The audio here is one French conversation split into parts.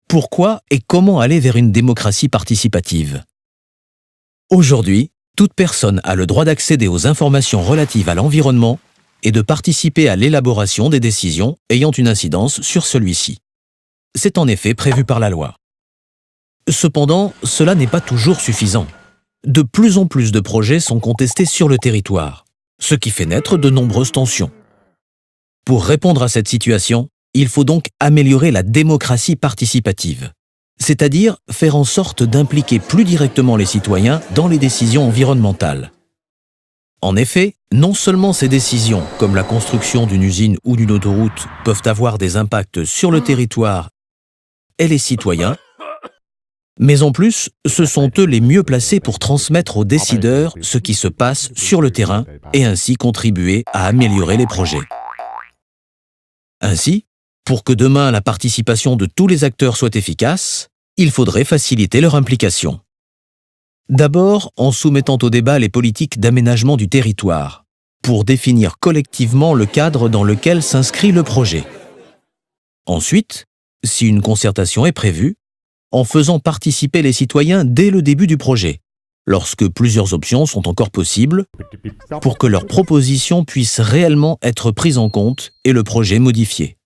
Pourquoi et comment aller vers une démocratie participative? Aujourd'hui, toute personne a le droit d'accéder aux informations relatives à l'environnement et de participer à l'élaboration des décisions ayant une incidence sur celui-ci. C'est en effet prévu par la loi. Cependant, cela n'est pas toujours suffisant. De plus en plus de projets sont contestés sur le territoire, ce qui fait naître de nombreuses tensions. Pour répondre à cette situation, il faut donc améliorer la démocratie participative, c'est-à-dire faire en sorte d'impliquer plus directement les citoyens dans les décisions environnementales. En effet, non seulement ces décisions, comme la construction d'une usine ou d'une autoroute, peuvent avoir des impacts sur le territoire et les citoyens, mais en plus, ce sont eux les mieux placés pour transmettre aux décideurs ce qui se passe sur le terrain et ainsi contribuer à améliorer les projets. Ainsi, pour que demain la participation de tous les acteurs soit efficace, il faudrait faciliter leur implication. D'abord, en soumettant au débat les politiques d'aménagement du territoire, pour définir collectivement le cadre dans lequel s'inscrit le projet. Ensuite, si une concertation est prévue, en faisant participer les citoyens dès le début du projet, lorsque plusieurs options sont encore possibles, pour que leurs propositions puissent réellement être prises en compte et le projet modifié.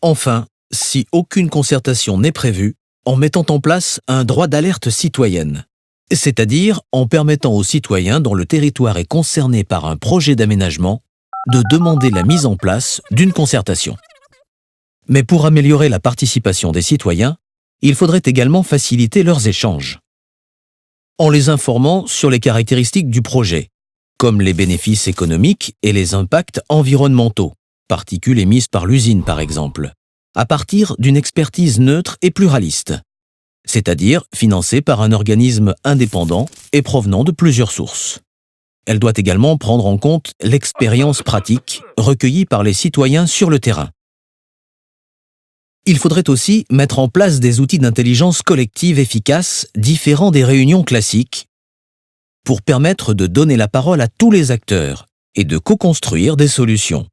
Enfin, si aucune concertation n'est prévue, en mettant en place un droit d'alerte citoyenne, c'est-à-dire en permettant aux citoyens dont le territoire est concerné par un projet d'aménagement de demander la mise en place d'une concertation. Mais pour améliorer la participation des citoyens, il faudrait également faciliter leurs échanges, en les informant sur les caractéristiques du projet, comme les bénéfices économiques et les impacts environnementaux, particules émises par l'usine par exemple, à partir d'une expertise neutre et pluraliste, c'est-à-dire financée par un organisme indépendant et provenant de plusieurs sources. Elle doit également prendre en compte l'expérience pratique recueillie par les citoyens sur le terrain. Il faudrait aussi mettre en place des outils d'intelligence collective efficaces différents des réunions classiques pour permettre de donner la parole à tous les acteurs et de co-construire des solutions.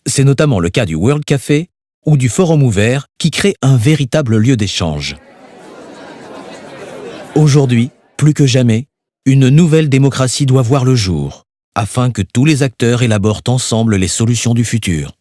C'est notamment le cas du World Café ou du Forum ouvert qui crée un véritable lieu d'échange. Aujourd'hui, plus que jamais, une nouvelle démocratie doit voir le jour afin que tous les acteurs élaborent ensemble les solutions du futur.